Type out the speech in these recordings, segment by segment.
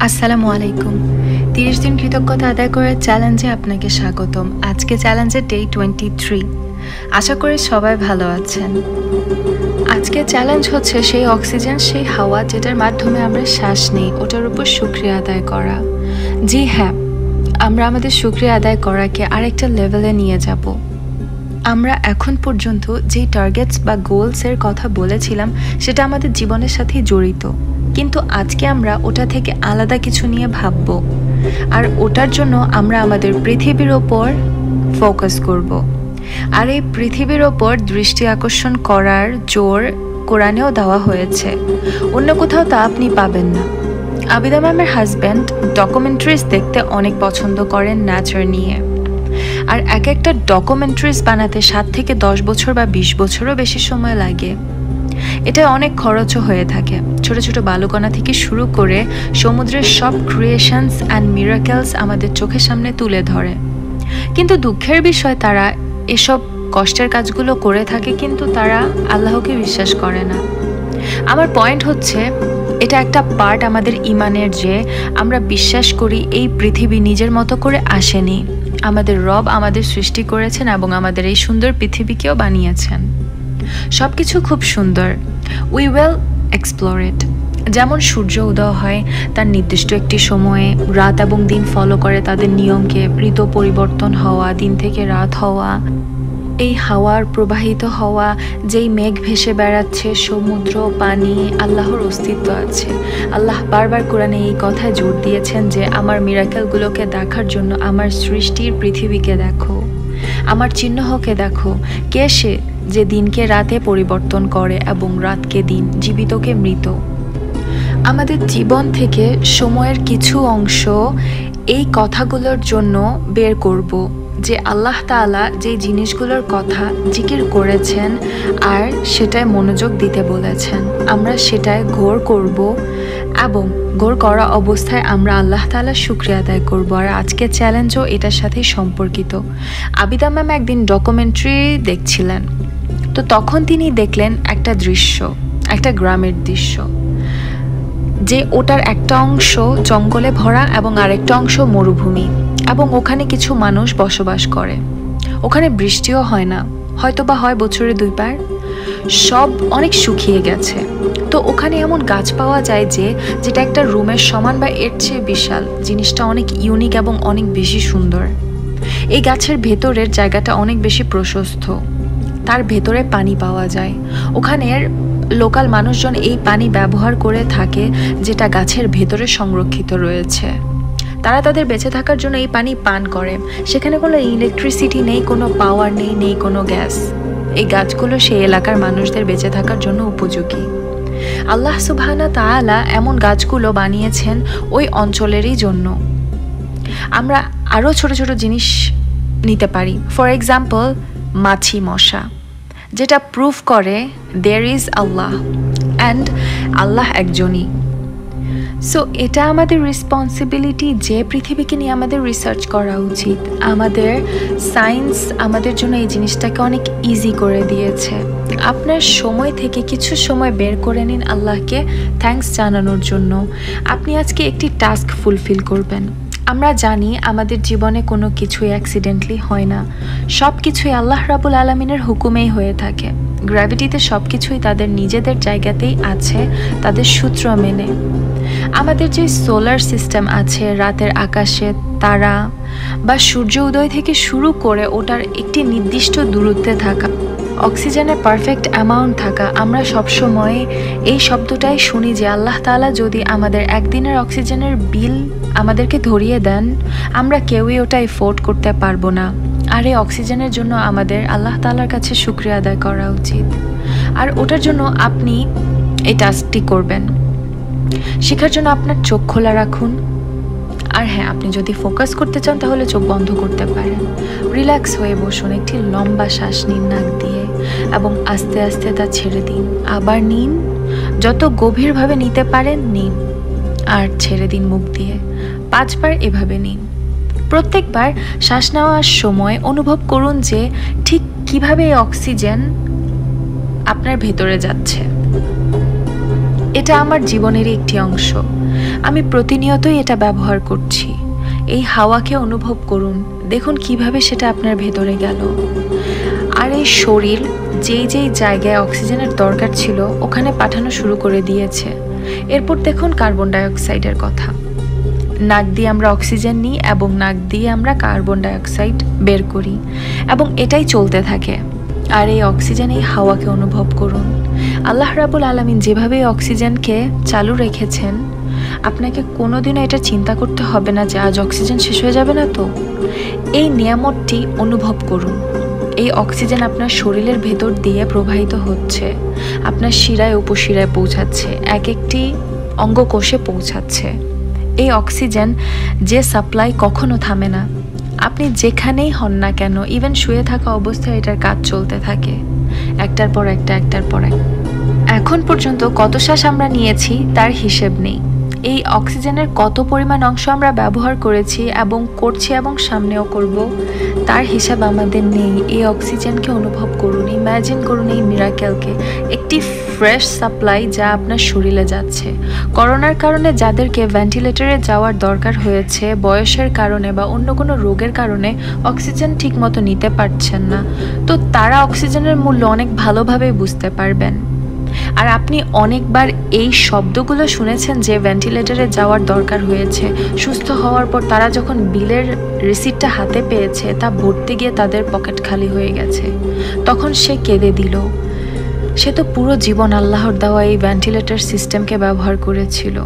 আসসালামু আলাইকুম। 30 দিন কৃতজ্ঞতা আদায় করার চ্যালেঞ্জে আপনাকে স্বাগতম। আজকে চ্যালেঞ্জের ডে 23। আশা করি সবাই ভালো আছেন। আজকে চ্যালেঞ্জ হচ্ছে সেই অক্সিজেন, সেই হাওয়া যেটার মাধ্যমে আমরা শ্বাস নিই, ওটার উপর শুকরিয়া আদায় করা। জি হ্যাঁ, আমরা আমাদের শুকরিয়া আদায় করাকে আরেকটা লেভেলে নিয়ে যাব। আমরা এখন পর্যন্ত যেই টার্গেটস বা গোলসের কথা বলেছিলাম সেটা আমাদের জীবনের সাথেই জড়িত, কিন্তু আজকে আমরা ওটা থেকে আলাদা কিছু নিয়ে ভাবব, আর ওটার জন্য আমরা আমাদের পৃথিবীর ওপর ফোকাস করব। আর এই পৃথিবীর ওপর দৃষ্টি আকর্ষণ করার জোর কোরআনেও দেওয়া হয়েছে, অন্য কোথাও তা আপনি পাবেন না। আবিদা ম্যামের হাজব্যান্ড ডকুমেন্টারিজ দেখতে অনেক পছন্দ করেন নেচার নিয়ে, আর এক একটা ডকুমেন্টারিজ বানাতে 7 থেকে 10 বছর বা 20 বছরও বেশি সময় লাগে। এটা অনেক খরচও হয়ে থাকে। ছোট ছোট বালুকণা থেকে শুরু করে সমুদ্রের সব ক্রিয়েশনস অ্যান্ড মিরাকেলস আমাদের চোখের সামনে তুলে ধরে, কিন্তু দুঃখের বিষয় তারা এসব কষ্টের কাজগুলো করে থাকে, কিন্তু তারা আল্লাহকে বিশ্বাস করে না। আমার পয়েন্ট হচ্ছে, এটা একটা পার্ট আমাদের ইমানের, যে আমরা বিশ্বাস করি এই পৃথিবী নিজের মতো করে আসেনি। আমাদের রব আমাদের সৃষ্টি করেছেন এবং আমাদের এই সুন্দর পৃথিবীকেও বানিয়েছেন। সব কিছু খুব সুন্দর, উই উইল এক্সপ্লোর ইট। যেমন সূর্য উদয় হয় তার নির্দিষ্ট একটি সময়ে, রাত এবং দিন ফলো করে তাদের নিয়মকে, ঋতু পরিবর্তন হওয়া, দিন থেকে রাত হওয়া, এই হাওয়ার প্রবাহিত হওয়া, যেই মেঘ ভেসে বেড়াচ্ছে, সমুদ্র, পানি, আল্লাহর অস্তিত্ব আছে। আল্লাহ বারবার কোরআনে এই কথায় জোর দিয়েছেন যে আমার মিরাকেলগুলোকে দেখার জন্য আমার সৃষ্টির পৃথিবীকে দেখো, আমার চিহ্নকে দেখো। কে সে যে দিনকে রাতে পরিবর্তন করে এবং রাতকে দিন, জীবিতকে মৃত। আমাদের জীবন থেকে সময়ের কিছু অংশ এই কথাগুলোর জন্য বের করব, যে আল্লাহ তাআলা যে জিনিসগুলোর কথা জিকির করেছেন আর সেটায় মনোযোগ দিতে বলেছেন, আমরা সেটায় ঘোর করব এবং ঘোর করা অবস্থায় আমরা আল্লাহ তাআলার শুকরিয়া আদায় করব। আর আজকে চ্যালেঞ্জও এটার সাথেই সম্পর্কিত। আবিদা ম্যাম একদিন ডকুমেন্টারি দেখছিলেন, তো তখন তিনি দেখলেন একটা দৃশ্য, একটা গ্রামের দৃশ্য, যে ওটার একটা অংশ জঙ্গলে ভরা এবং আরেকটা অংশ মরুভূমি, এবং ওখানে কিছু মানুষ বসবাস করে। ওখানে বৃষ্টিও হয় না, হয়তো বা হয় বছরে 2 বার। সব অনেক শুকিয়ে গেছে। তো ওখানে এমন গাছ পাওয়া যায় যেটা একটা রুমের সমান বা এর চেয়ে বিশাল। জিনিসটা অনেক ইউনিক এবং অনেক বেশি সুন্দর। এই গাছের ভেতরের জায়গাটা অনেক বেশি প্রশস্ত, তার ভেতরে পানি পাওয়া যায়। ওখানের লোকাল মানুষজন এই পানি ব্যবহার করে থাকে, যেটা গাছের ভেতরে সংরক্ষিত রয়েছে। তারা তাদের বেঁচে থাকার জন্য এই পানি পান করে। সেখানে কোনো ইলেকট্রিসিটি নেই, কোনো পাওয়ার নেই, নেই কোনো গ্যাস। এই গাছগুলো সেই এলাকার মানুষদের বেঁচে থাকার জন্য উপযোগী। আল্লাহ সুবহানাহু তাআলা এমন গাছগুলো বানিয়েছেন ওই অঞ্চলেরই জন্য। আমরা আরও ছোট ছোট জিনিস নিতে পারি। ফর এক্সাম্পল, মাছি, মশা, যেটা প্রুফ করে দেয়ার ইজ আল্লাহ অ্যান্ড আল্লাহ একজনই। সো এটা আমাদের রেসপন্সিবিলিটি যে পৃথিবীকে নিয়ে আমাদের রিসার্চ করা উচিত। আমাদের সায়েন্স আমাদের জন্য এই জিনিসটাকে অনেক ইজি করে দিয়েছে। আপনার সময় থেকে কিছু সময় বের করে নিন আল্লাহকে থ্যাঙ্কস জানানোর জন্য। আপনি আজকে একটি টাস্ক ফুলফিল করবেন। আমরা জানি আমাদের জীবনে কোনো কিছুই অ্যাক্সিডেন্টলি হয় না, সব কিছুই আল্লাহ রাব্বুল আলামিনের হুকুমেই হয়ে থাকে। গ্র্যাভিটিতে সব কিছুই তাদের নিজেদের জায়গাতেই আছে, তাদের সূত্র মেনে। আমাদের যে সোলার সিস্টেম আছে, রাতের আকাশে তারা বা সূর্য উদয় থেকে শুরু করে ওটার একটি নির্দিষ্ট দূরত্বে থাকা, অক্সিজেনের পারফেক্ট অ্যামাউন্ট থাকা, আমরা সবসময় এই শব্দটাই শুনি যে আল্লাহ তাআলা যদি আমাদের একদিনের অক্সিজেনের বিল আমাদেরকে ধরিয়ে দেন, আমরা কেউই ওটা এফোর্ড করতে পারবো না। আর এই অক্সিজেনের জন্য আমাদের আল্লাহ তাআলার কাছে শুকরিয়া আদায় করা উচিত। আর ওটার জন্য আপনি এই টাস্কটি করবেন। শেখার জন্য আপনার চোখ খোলা রাখুন। আর হ্যাঁ, আপনি যদি ফোকাস করতে চান তাহলে চোখ বন্ধ করতে পারেন। রিল্যাক্স হয়ে বসুন, একটি লম্বা শ্বাস নিন নাক দিয়ে এবং আস্তে আস্তে তা ছেড়ে দিন। আবার নিন, যত গভীরভাবে নিতে পারেন নিন, আর ছেড়ে দিন মুখ দিয়ে। 5 বার এভাবে নিন। প্রত্যেকবার শ্বাস নেওয়ার সময় অনুভব করুন যে ঠিক কিভাবে এই অক্সিজেন আপনার ভেতরে যাচ্ছে। এটা আমার জীবনেরই একটি অংশ। আমি প্রতিনিয়তই এটা ব্যবহার করছি। এই হাওয়াকে অনুভব করুন, দেখুন কিভাবে সেটা আপনার ভেতরে গেল। আর এই শরীর যেই যেই জায়গায় অক্সিজেনের দরকার ছিল ওখানে পাঠানো শুরু করে দিয়েছে। এরপর দেখুন কার্বন ডাইঅক্সাইডের কথা। নাক দিয়ে আমরা অক্সিজেন নিই এবং নাক দিয়ে আমরা কার্বন ডাইঅক্সাইড বের করি, এবং এটাই চলতে থাকে। আর এই অক্সিজেন, এই হাওয়াকে অনুভব করুন। আল্লাহ রাব্বুল আলামিন যেভাবে অক্সিজেনকে চালু রেখেছেন, আপনাকে কোনোদিনও এটা চিন্তা করতে হবে না যে আজ অক্সিজেন শেষ হয়ে যাবে না তো। এই নিয়ামতটি অনুভব করুন। এই অক্সিজেন আপনার শরীরের ভেতর দিয়ে প্রবাহিত হচ্ছে, আপনার শিরায় উপশিরায় পৌঁছাচ্ছে, এক একটি অঙ্গকোষে পৌঁছাচ্ছে। এই অক্সিজেন যে সাপ্লাই কখনো থামে না। আপনি যেখানেই হন না কেন, ইভেন শুয়ে থাকা অবস্থায় এটার কাজ চলতে থাকে, একটার পর একটা, একটার পর এক। এখন পর্যন্ত কত শ্বাস আমরা নিয়েছি তার হিসেব নেই। এই অক্সিজেনের কত পরিমাণ অংশ আমরা ব্যবহার করেছি এবং করছি এবং সামনেও করব, তার হিসাব আমাদের নেই। এই অক্সিজেনকে অনুভব করুন, ইম্যাজিন করুন এই মিরাকেলকে, একটি ফ্রেশ সাপ্লাই যা আপনার শরীরে যাচ্ছে। করোনার কারণে যাদেরকে ভেন্টিলেটরে যাওয়ার দরকার হয়েছে, বয়সের কারণে বা অন্য কোনো রোগের কারণে অক্সিজেন ঠিকমতো নিতে পারছেন না, তো তারা অক্সিজেনের মূল্য অনেক ভালোভাবেই বুঝতে পারবেন। আর আপনি অনেকবার এই শব্দগুলো শুনেছেন যে ভেন্টিলেটরে যাওয়ার দরকার হয়েছে, সুস্থ হওয়ার পর তারা যখন বিলের রিসিপ্টটা হাতে পেয়েছে তা ভরতে গিয়ে তাদের পকেট খালি হয়ে গেছে, তখন সে কেঁদে দিল। সে তো পুরো জীবন আল্লাহর দেওয়া এই ভেন্টিলেটর সিস্টেমকে ব্যবহার করেছিল।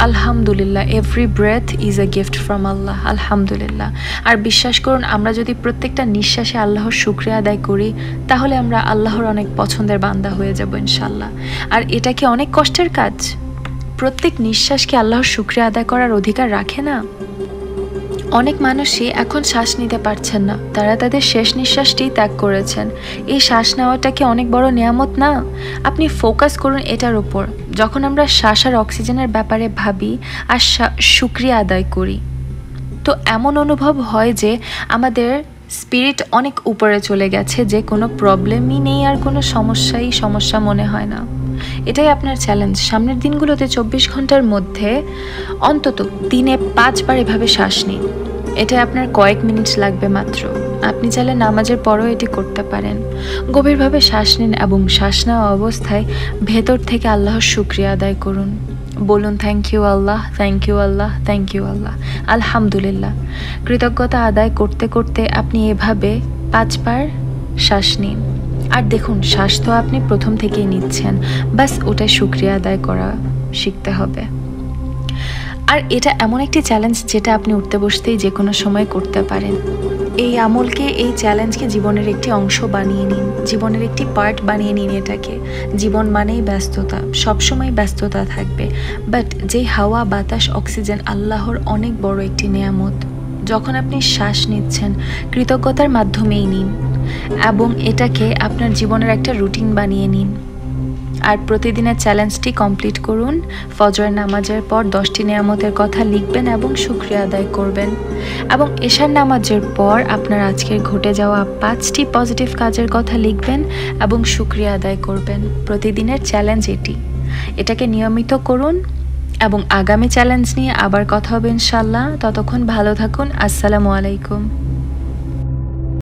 আলহামদুলিল্লাহ, every breath is a gift from Allah. আলহামদুলিল্লাহ। আর বিশ্বাস করুন, আমরা যদি প্রত্যেকটা নিঃশ্বাসে আল্লাহর শুকরিয়া আদায় করি, তাহলে আমরা আল্লাহর অনেক পছন্দের বান্দা হয়ে যাব ইনশাল্লাহ। আর এটা কি অনেক কষ্টের কাজ? প্রত্যেক নিঃশ্বাসকে আল্লাহর শুকরিয়া আদায় করার অধিকার রাখে না? অনেক মানুষই এখন শ্বাস নিতে পারছেন না, তারা তাদের শেষ নিঃশ্বাসটি ত্যাগ করেছেন। এই শ্বাস নেওয়াটা কি অনেক বড় নিয়ামত না? আপনি ফোকাস করুন এটার উপর। যখন আমরা শ্বাস আর অক্সিজেনের ব্যাপারে ভাবি আর শুকরিয়া আদায় করি, তো এমন অনুভব হয় যে আমাদের স্পিরিট অনেক উপরে চলে গেছে, যে কোনো প্রবলেমই নেই আর কোনো সমস্যা মনে হয় না। এটাই আপনার চ্যালেঞ্জ। সামনের দিনগুলোতে 24 ঘন্টার মধ্যে অন্তত দিনে 5 বার এভাবে শ্বাস নিন। এটা আপনার কয়েক মিনিট লাগবে মাত্র। আপনি চাইলে নামাজের পরও এটি করতে পারেন। গভীরভাবে শ্বাস নিন এবং শ্বাস নেওয়া অবস্থায় ভেতর থেকে আল্লাহর শুকরিয়া আদায় করুন। বলুন, thank you Allah, thank you Allah, thank you Allah, আলহামদুলিল্লাহ। কৃতজ্ঞতা আদায় করতে করতে আপনি এভাবে 5 বার শ্বাস নিন। আর দেখুন, শ্বাস তো আপনি প্রথম থেকেই নিচ্ছেন, বাস ওটাই শুকরিয়া আদায় করা শিখতে হবে। আর এটা এমন একটি চ্যালেঞ্জ যেটা আপনি উঠতে বসতেই যে কোনো সময় করতে পারেন। এই আমলকে, এই চ্যালেঞ্জকে জীবনের একটি অংশ বানিয়ে নিন, জীবনের একটি পার্ট বানিয়ে নিন এটাকে। জীবন মানেই ব্যস্ততা, সবসময় ব্যস্ততা থাকবে, বাট যে হাওয়া, বাতাস, অক্সিজেন আল্লাহর অনেক বড় একটি নেয়ামত। যখন আপনি শ্বাস নিচ্ছেন, কৃতজ্ঞতার মাধ্যমেই নিন এবং এটাকে আপনার জীবনের একটা রুটিন বানিয়ে নিন। আর প্রতিদিনের চ্যালেঞ্জটি কমপ্লিট করুন। ফজরের নামাজের পর 10টি নেয়ামতের কথা লিখবেন এবং শুকরিয়া আদায় করবেন, এবং এশার নামাজের পর আপনার আজকের ঘটে যাওয়া 5টি পজিটিভ কাজের কথা লিখবেন এবং শুকরিয়া আদায় করবেন। প্রতিদিনের চ্যালেঞ্জ এটাকে নিয়মিত করুন, এবং আগামী চ্যালেঞ্জ নিয়ে আবার কথা হবে ইনশাল্লাহ। ততক্ষণ ভালো থাকুন। আসসালামু আলাইকুম।